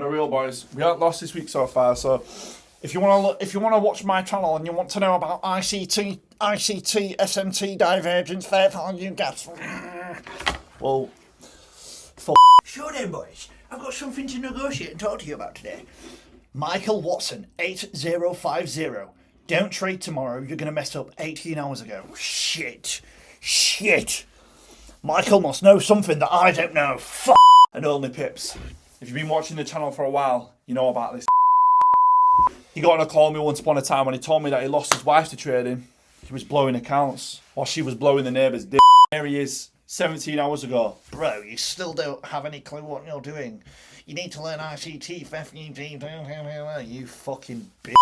On a real, boys, we haven't lost this week so far. So if you want to watch my channel and you want to know about ICT, SMT, divergence, fair value gaps, well, Sure then, boys. I've got something to negotiate and talk to you about today. Michael Watson, 8050. Don't trade tomorrow. You're going to mess up 18 hours ago. Shit. Michael must know something that I don't know. And only Pips. If you've been watching the channel for a while, you know about this. He got on a call with me once upon a time when he told me that he lost his wife to trading. He was blowing accounts while she was blowing the neighbour's dick. There he is, 17 hours ago. Bro, you still don't have any clue what you're doing. You need to learn ICT, FFG, you fucking bitch.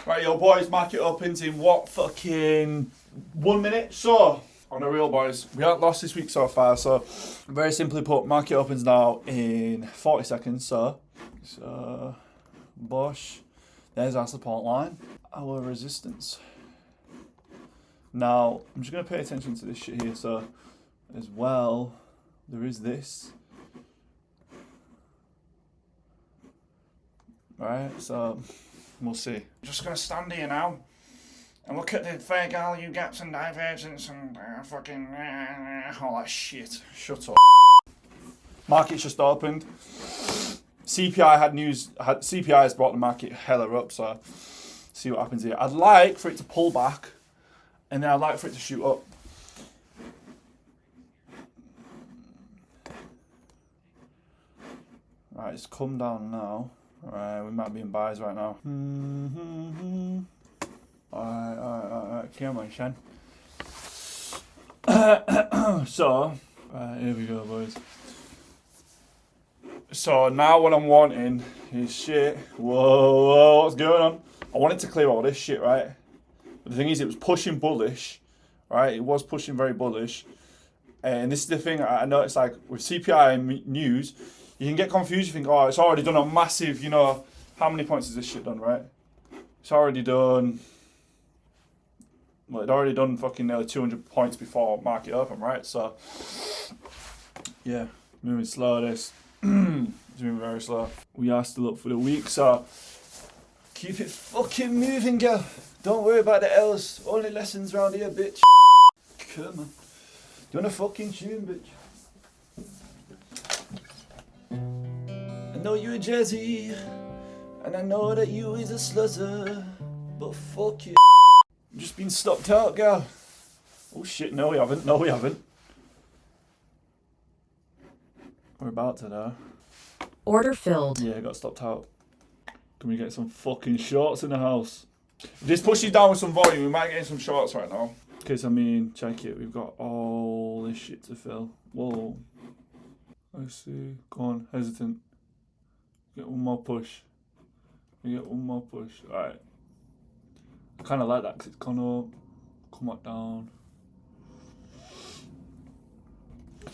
Right, yo, boys, market opens in what, fucking 1 minute? So, on a real, boys, we haven't lost this week so far. So, very simply put, market opens now in 40 seconds. So Bosch, there's our support line, our resistance. Now, I'm just going to pay attention to this shit here. So, as well, there is this. Right, so we'll see. I'm just going to stand here now and look at the fair value gaps and divergence and fucking all that shit. Shut up. Market's just opened. CPI had news. CPI has brought the market hella up, so see what happens here. I'd like for it to pull back, and then I'd like for it to shoot up. Right, it's come down now. Alright, we might be in buys right now. Alright, come on, Shan. So, here we go, boys. So now what I'm wanting is shit. Whoa, what's going on? I wanted to clear all this shit, right? But the thing is, it was pushing bullish, right? It was pushing very bullish. And this is the thing I noticed, like, with CPI and news, you can get confused. You think, oh, it's already done a massive, you know, how many points has this shit done, right? It's already done, well, it'd already done fucking nearly 200 points before market open, right? So, yeah, moving slow, this. It's moving very slow. We are still up for the week, so keep it fucking moving, girl. Don't worry about the L's. Only lessons around here, bitch. Come on. Do you want a fucking tune, bitch? I know you a Jazzy, and I know that you is a sluzzer, but fuck you. I've just been stopped out, girl. Oh shit, no we haven't. We're about to though. Order filled. Yeah, got stopped out. Can we get some fucking shorts in the house? If this pushes down with some volume, we might get some shorts right now. Because, I mean, check it. We've got all this shit to fill. Whoa. Let's see. Go on, hesitant. Get one more push. We get one more push. Alright. I kind of like that because it's gone up, come back down.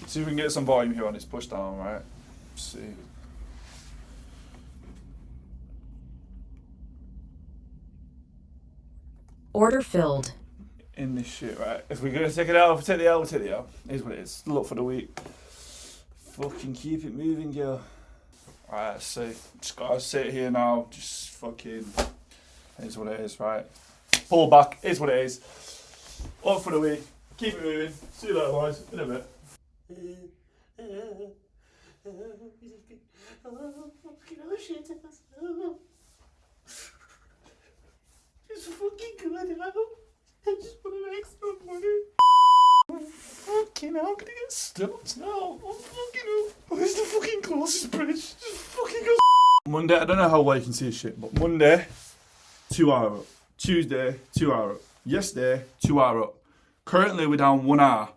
See if we can get some volume here on this push down, right? Let's see. Order filled. In this shit, right? If we're gonna take it out, if we take the L, we'll take the L. Here's what it is. Look for the week. Fucking keep it moving, girl. Alright, let's see. Just gotta sit here now. Just fucking. Here's what it is, right? Pull back. Here's what it is. Up for the week. Keep it moving. See you later, boys. In a bit. Just fucking good now. I just put an extra money. Fucking hell, I'm gonna get stumped now. Oh, fucking hell. Where's the fucking closest bridge? Just fucking go. Monday, I don't know how well you can see this shit, but Monday, 2 hour up. Tuesday, 2 hour up. Yesterday, 2 hour up. Currently, we're down 1 hour.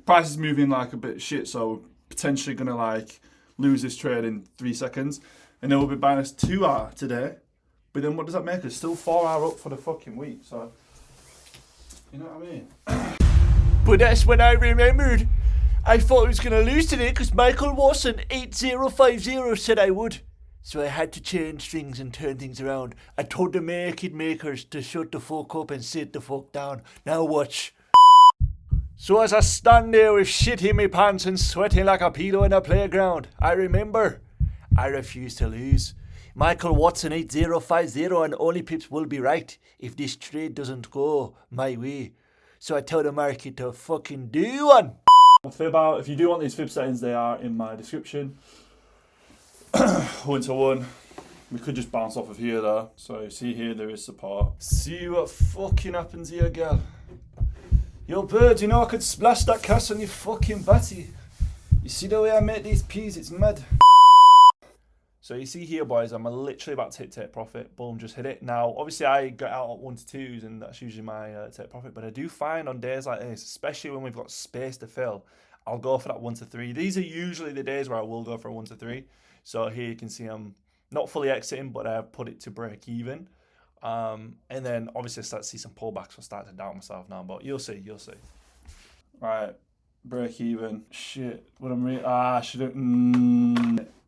Price is moving like a bit shit, so we're potentially gonna like lose this trade in 3 seconds. And then we'll be buying us 2 hour today. But then what does that make us? Still 4 hour up for the fucking week, so. You know what I mean? But that's when I remembered. I thought I was going to lose today because Michael Watson 8050 said I would. So I had to change things and turn things around. I told the market makers to shut the fuck up and sit the fuck down. Now watch. So as I stand there with shit in my pants and sweating like a pedo in a playground, I remember I refuse to lose. Michael Watson 8050 and only pips will be right if this trade doesn't go my way. So I tell the market to fucking do one. Fib out. If you do want these fib settings, they are in my description. 1-to-1. We could just bounce off of here though. So see here, there is support. See what fucking happens here, girl. Yo, bird, you know I could splash that cash on your fucking batty. You see the way I make these peas? It's mad. So you see here, boys, I'm literally about to hit take profit. Boom, just hit it. Now, obviously, I got out at 1-to-2s, and that's usually my take profit. But I do find on days like this, especially when we've got space to fill, I'll go for that 1-to-3. These are usually the days where I will go for a 1-to-3. So here you can see I'm not fully exiting, but I've put it to break even. And then obviously I start to see some pullbacks. I'll start to doubt myself now, but you'll see. Right, break even. Shit, what I'm I should have.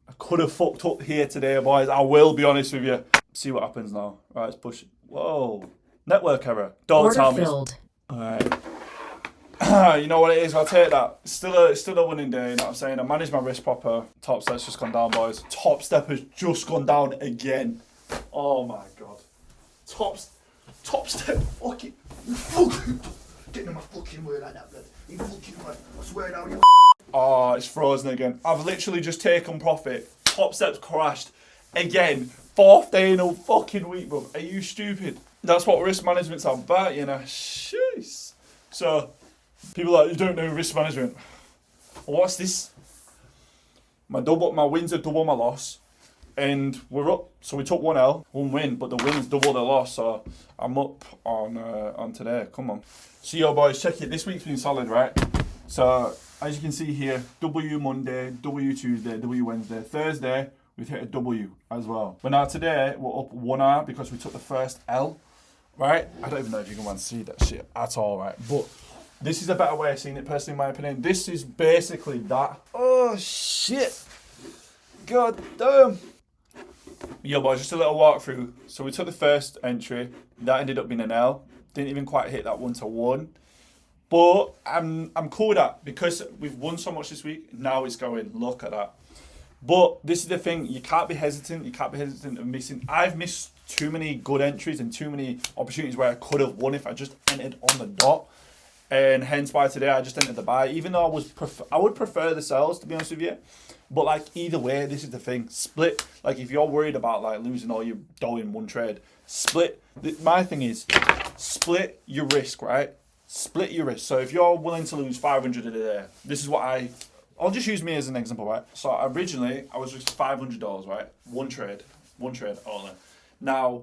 I could have fucked up here today, boys. I will be honest with you. See what happens now. Right, let's push it. Whoa, network error. Don't Order tell me. filled. All right. You know what it is? I'll take that. Still a winning day. You know what I'm saying? I managed my risk proper. Top step's just gone down, boys. Top step has just gone down again. Oh my god. Top step. Fucking. Getting in my fucking way like that, blood. You fucking way. I swear down you. Oh, it's frozen again. I've literally just taken profit. Top step's crashed again. 4th day in a fucking week, bro. Are you stupid? That's what risk management's about, you know. Jeez. So, people like, you don't know risk management. Well, what's this? My wins are double my loss. And we're up. So we took 1L, 1 win, but the win's double the loss. So I'm up on today. Come on. So yo, boys, check it. This week's been solid, right? So as you can see here, W Monday, W Tuesday, W Wednesday, Thursday, we've hit a W as well. But now today, we're up 1R because we took the first L, right? I don't even know if you can want to see that shit at all, right? But this is a better way of seeing it, personally, in my opinion. This is basically that. Oh, shit. God damn. Yo, boys, just a little walkthrough. So we took the first entry. That ended up being an L. Didn't even quite hit that 1-to-1. But I'm cool with that because we've won so much this week. Now it's going. Look at that. But this is the thing. You can't be hesitant. You can't be hesitant of missing. I've missed too many good entries and too many opportunities where I could have won if I just entered on the dot. And hence why today I just entered the buy. Even though I would prefer the sells, to be honest with you. But like either way, this is the thing. Split. Like if you're worried about like losing all your dough in one trade, split. My thing is split your risk, right? Split your risk. So if you're willing to lose 500 a day, this is what I'll just use me as an example, right? So originally I was just $500, right? One trade only. Now,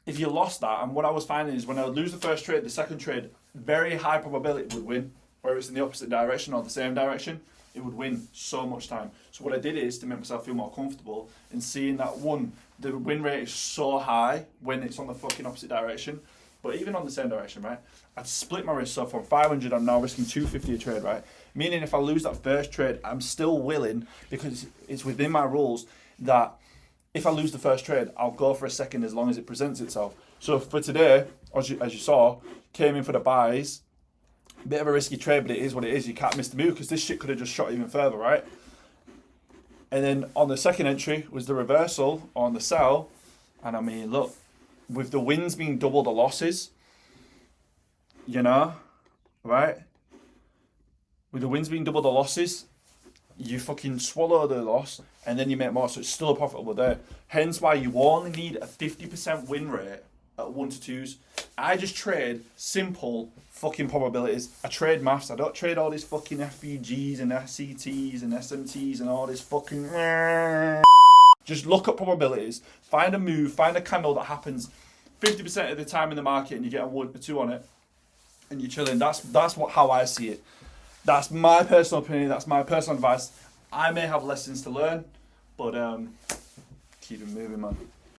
if you lost that, and what I was finding is when I would lose the first trade, the second trade, very high probability would win. Whether it's in the opposite direction or the same direction, it would win so much time. So what I did is to make myself feel more comfortable in seeing that the win rate is so high when it's on the fucking opposite direction. But even on the same direction, right? I'd split my risk. So from 500, I'm now risking 250 a trade, right? Meaning if I lose that first trade, I'm still willing, because it's within my rules, that if I lose the first trade, I'll go for a second as long as it presents itself. So for today, as you saw, came in for the buys. Bit of a risky trade, but it is what it is. You can't miss the move because this shit could have just shot even further, right? And then on the second entry was the reversal on the sell. And I mean, look, with the wins being double the losses, you know, right? With the wins being double the losses, you fucking swallow the loss and then you make more. So it's still a profitable day. Hence why you only need a 50% win rate at 1-to-2s. I just trade simple fucking probabilities. I trade maths. I don't trade all these fucking FVGs and SCTs and SMTs and all this fucking... Just look at probabilities. Find a move. Find a candle that happens 50% of the time in the market and you get a 1 or 2 on it and you're chilling. That's how I see it. That's my personal opinion. That's my personal advice. I may have lessons to learn, but keep it moving, man.